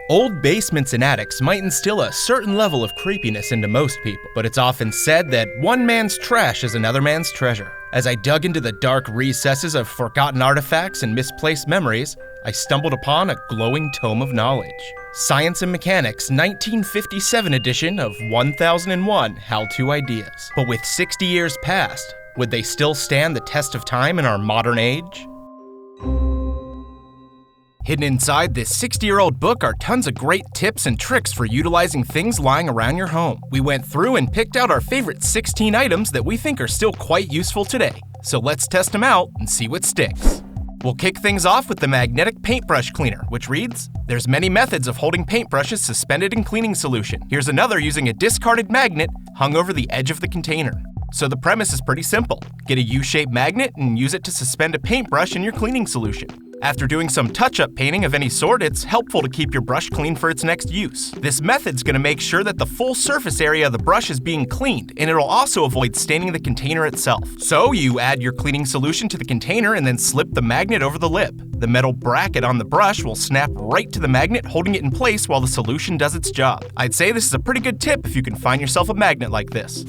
Old basements and attics might instill a certain level of creepiness into most people, but it's often said that one man's trash is another man's treasure. As I dug into the dark recesses of forgotten artifacts and misplaced memories, I stumbled upon a glowing tome of knowledge. Science and Mechanics 1957 edition of 1001 How-To Ideas. But with 60 years past, would they still stand the test of time in our modern age? Hidden inside this 60-year-old book are tons of great tips and tricks for utilizing things lying around your home. We went through and picked out our favorite 16 items that we think are still quite useful today. So let's test them out and see what sticks. We'll kick things off with the magnetic paintbrush cleaner, which reads, "There's many methods of holding paintbrushes suspended in cleaning solution. Here's another using a discarded magnet hung over the edge of the container." So the premise is pretty simple. Get a U-shaped magnet and use it to suspend a paintbrush in your cleaning solution. After doing some touch-up painting of any sort, it's helpful to keep your brush clean for its next use. This method's going to make sure that the full surface area of the brush is being cleaned, and it'll also avoid staining the container itself. So you add your cleaning solution to the container and then slip the magnet over the lip. The metal bracket on the brush will snap right to the magnet, holding it in place while the solution does its job. I'd say this is a pretty good tip if you can find yourself a magnet like this.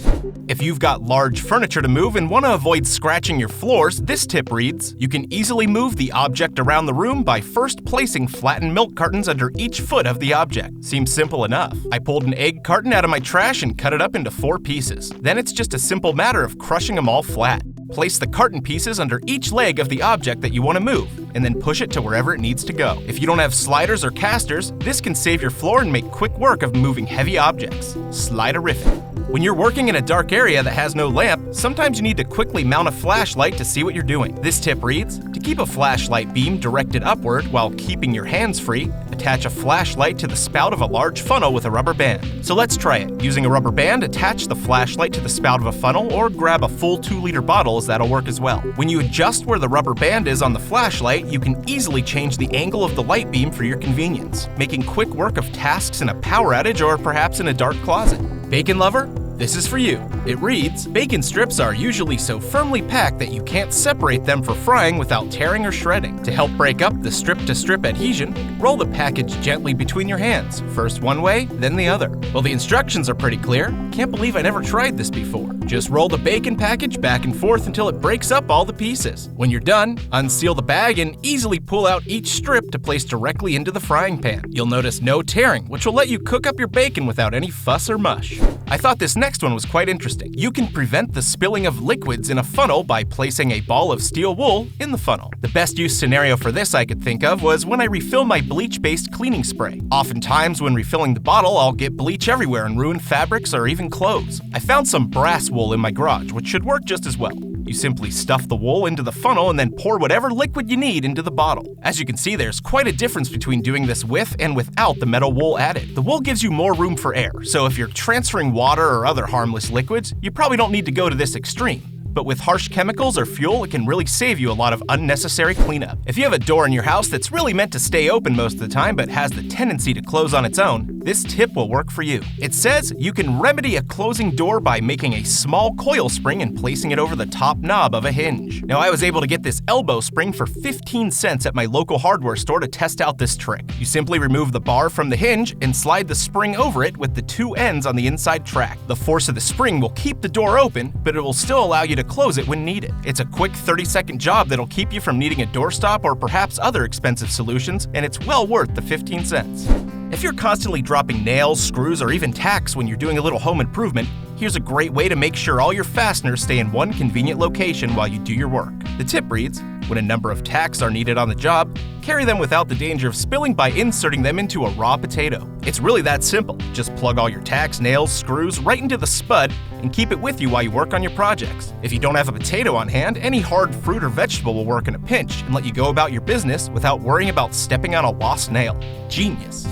If you've got large furniture to move and want to avoid scratching your floors, this tip reads, you can easily move the object around the room by first placing flattened milk cartons under each foot of the object. Seems simple enough. I pulled an egg carton out of my trash and cut it up into 4 pieces. Then it's just a simple matter of crushing them all flat. Place the carton pieces under each leg of the object that you want to move, and then push it to wherever it needs to go. If you don't have sliders or casters, this can save your floor and make quick work of moving heavy objects. Sliderific. When you're working in a dark area that has no lamp, sometimes you need to quickly mount a flashlight to see what you're doing. This tip reads, to keep a flashlight beam directed upward while keeping your hands free, attach a flashlight to the spout of a large funnel with a rubber band. So let's try it. Using a rubber band, attach the flashlight to the spout of a funnel or grab a full 2-liter bottle as that'll work as well. When you adjust where the rubber band is on the flashlight, you can easily change the angle of the light beam for your convenience, making quick work of tasks in a power outage or perhaps in a dark closet. Bacon lover? This is for you. It reads, bacon strips are usually so firmly packed that you can't separate them for frying without tearing or shredding. To help break up the strip-to-strip adhesion, roll the package gently between your hands, first one way, then the other. Well, the instructions are pretty clear. Can't believe I never tried this before. Just roll the bacon package back and forth until it breaks up all the pieces. When you're done, unseal the bag and easily pull out each strip to place directly into the frying pan. You'll notice no tearing, which will let you cook up your bacon without any fuss or mush. I thought this next one was quite interesting. You can prevent the spilling of liquids in a funnel by placing a ball of steel wool in the funnel. The best use scenario for this I could think of was when I refill my bleach-based cleaning spray. Oftentimes when refilling the bottle, I'll get bleach everywhere and ruin fabrics or even clothes. I found some brass wool in my garage, which should work just as well. You simply stuff the wool into the funnel and then pour whatever liquid you need into the bottle. As you can see, there's quite a difference between doing this with and without the metal wool added. The wool gives you more room for air, so if you're transferring water or other harmless liquids, you probably don't need to go to this extreme. But with harsh chemicals or fuel, it can really save you a lot of unnecessary cleanup. If you have a door in your house that's really meant to stay open most of the time but has the tendency to close on its own, this tip will work for you. It says you can remedy a closing door by making a small coil spring and placing it over the top knob of a hinge. Now, I was able to get this elbow spring for 15 cents at my local hardware store to test out this trick. You simply remove the bar from the hinge and slide the spring over it with the 2 ends on the inside track. The force of the spring will keep the door open, but it will still allow you to close it when needed. It's a quick 30-second job that'll keep you from needing a doorstop or perhaps other expensive solutions, and it's well worth the 15 cents. If you're constantly dropping nails, screws, or even tacks when you're doing a little home improvement, here's a great way to make sure all your fasteners stay in one convenient location while you do your work. The tip reads, when a number of tacks are needed on the job, carry them without the danger of spilling by inserting them into a raw potato. It's really that simple. Just plug all your tacks, nails, screws right into the spud and keep it with you while you work on your projects. If you don't have a potato on hand, any hard fruit or vegetable will work in a pinch and let you go about your business without worrying about stepping on a lost nail. Genius.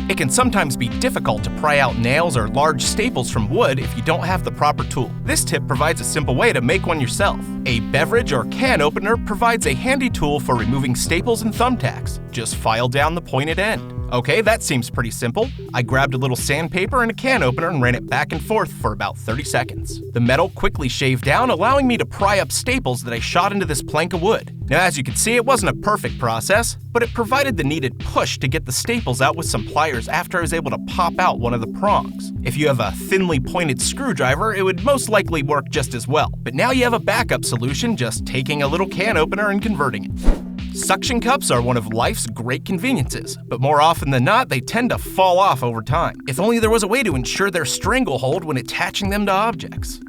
It can sometimes be difficult to pry out nails or large staples from wood if you don't have the proper tool. This tip provides a simple way to make one yourself. A beverage or can opener provides a handy tool for removing staples and thumbtacks. Just file down the pointed end. Okay, that seems pretty simple. I grabbed a little sandpaper and a can opener and ran it back and forth for about 30 seconds. The metal quickly shaved down, allowing me to pry up staples that I shot into this plank of wood. Now, as you can see, it wasn't a perfect process, but it provided the needed push to get the staples out with some pliers after I was able to pop out one of the prongs. If you have a thinly pointed screwdriver, it would most likely work just as well. But now you have a backup solution, just taking a little can opener and converting it. Suction cups are one of life's great conveniences, but more often than not, they tend to fall off over time. If only there was a way to ensure their stranglehold when attaching them to objects.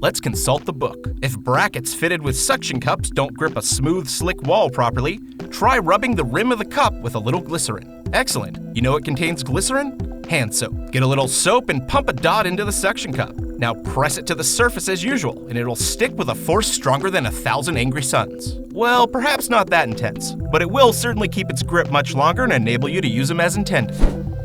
Let's consult the book. If brackets fitted with suction cups don't grip a smooth, slick wall properly, try rubbing the rim of the cup with a little glycerin. Excellent. You know what contains glycerin? Hand soap. Get a little soap and pump a dot into the suction cup. Now press it to the surface as usual, and it'll stick with a force stronger than 1,000 angry suns. Well, perhaps not that intense, but it will certainly keep its grip much longer and enable you to use them as intended.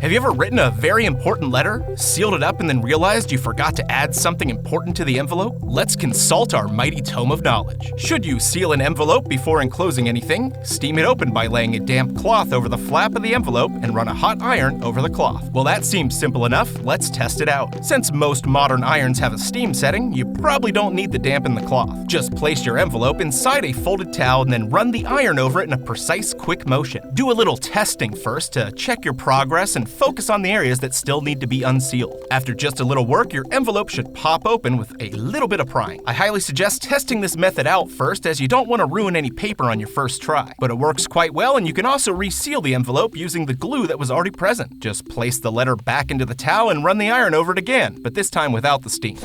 Have you ever written a very important letter, sealed it up, and then realized you forgot to add something important to the envelope? Let's consult our mighty tome of knowledge. Should you seal an envelope before enclosing anything, steam it open by laying a damp cloth over the flap of the envelope and run a hot iron over the cloth. Well, that seems simple enough. Let's test it out. Since most modern irons have a steam setting, you probably don't need to dampen the cloth. Just place your envelope inside a folded towel and then run the iron over it in a precise, quick motion. Do a little testing first to check your progress and focus on the areas that still need to be unsealed. After just a little work, your envelope should pop open with a little bit of prying. I highly suggest testing this method out first, as you don't want to ruin any paper on your first try. But it works quite well, and you can also reseal the envelope using the glue that was already present. Just place the letter back into the towel and run the iron over it again, but this time without the steam.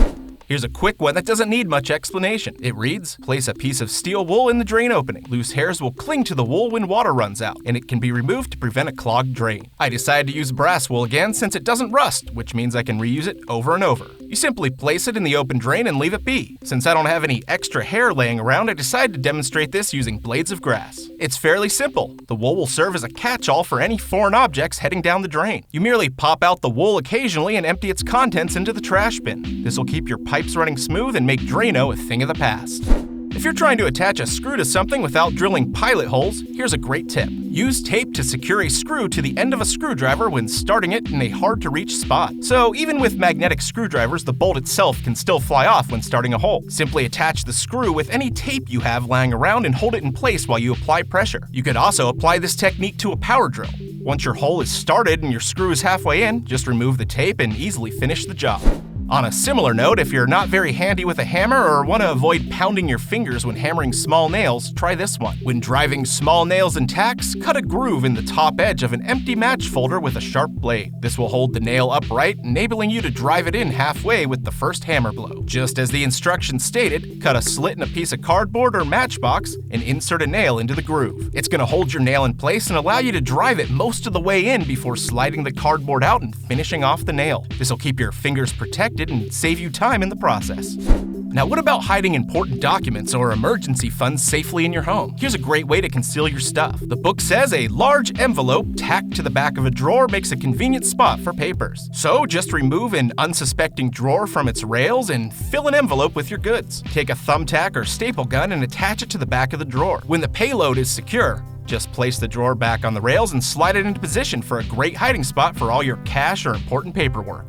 Here's a quick one that doesn't need much explanation. It reads, place a piece of steel wool in the drain opening. Loose hairs will cling to the wool when water runs out, and it can be removed to prevent a clogged drain. I decided to use brass wool again since it doesn't rust, which means I can reuse it over and over. You simply place it in the open drain and leave it be. Since I don't have any extra hair laying around, I decided to demonstrate this using blades of grass. It's fairly simple. The wool will serve as a catch-all for any foreign objects heading down the drain. You merely pop out the wool occasionally and empty its contents into the trash bin. This will keep your pipes running smooth and make Drano a thing of the past. If you're trying to attach a screw to something without drilling pilot holes, here's a great tip. Use tape to secure a screw to the end of a screwdriver when starting it in a hard-to-reach spot. So even with magnetic screwdrivers, the bolt itself can still fly off when starting a hole. Simply attach the screw with any tape you have lying around and hold it in place while you apply pressure. You could also apply this technique to a power drill. Once your hole is started and your screw is halfway in, just remove the tape and easily finish the job. On a similar note, if you're not very handy with a hammer or want to avoid pounding your fingers when hammering small nails, try this one. When driving small nails and tacks, cut a groove in the top edge of an empty match folder with a sharp blade. This will hold the nail upright, enabling you to drive it in halfway with the first hammer blow. Just as the instructions stated, cut a slit in a piece of cardboard or matchbox and insert a nail into the groove. It's going to hold your nail in place and allow you to drive it most of the way in before sliding the cardboard out and finishing off the nail. This will keep your fingers protected and save you time in the process. Now, what about hiding important documents or emergency funds safely in your home? Here's a great way to conceal your stuff. The book says a large envelope tacked to the back of a drawer makes a convenient spot for papers. So just remove an unsuspecting drawer from its rails and fill an envelope with your goods. Take a thumbtack or staple gun and attach it to the back of the drawer. When the payload is secure, just place the drawer back on the rails and slide it into position for a great hiding spot for all your cash or important paperwork.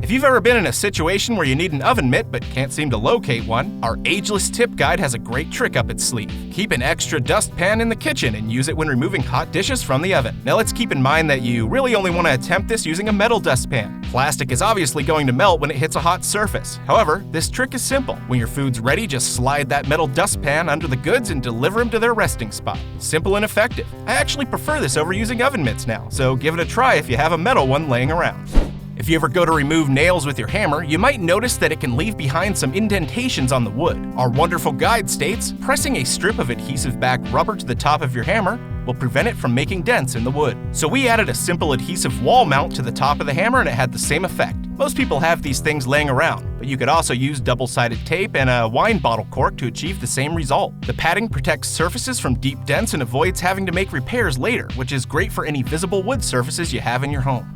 If you've ever been in a situation where you need an oven mitt but can't seem to locate one, our Ageless Tip Guide has a great trick up its sleeve. Keep an extra dustpan in the kitchen and use it when removing hot dishes from the oven. Now let's keep in mind that you really only want to attempt this using a metal dustpan. Plastic is obviously going to melt when it hits a hot surface. However, this trick is simple. When your food's ready, just slide that metal dustpan under the goods and deliver them to their resting spot. Simple and effective. I actually prefer this over using oven mitts now, so give it a try if you have a metal one laying around. If you ever go to remove nails with your hammer, you might notice that it can leave behind some indentations on the wood. Our wonderful guide states, pressing a strip of adhesive-backed rubber to the top of your hammer will prevent it from making dents in the wood. So we added a simple adhesive wall mount to the top of the hammer and it had the same effect. Most people have these things laying around, but you could also use double-sided tape and a wine bottle cork to achieve the same result. The padding protects surfaces from deep dents and avoids having to make repairs later, which is great for any visible wood surfaces you have in your home.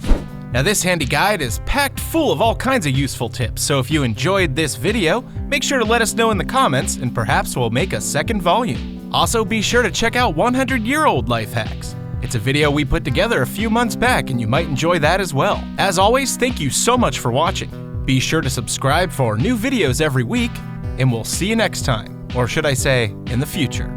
Now this handy guide is packed full of all kinds of useful tips, so if you enjoyed this video, make sure to let us know in the comments and perhaps we'll make a second volume. Also be sure to check out 100-Year-Old Life Hacks. It's It's a video we put together a few months back, and you might enjoy that as well. As always, thank you so much for watching. Be sure to subscribe for new videos every week, and we'll see you next time. Or should I say, in the future.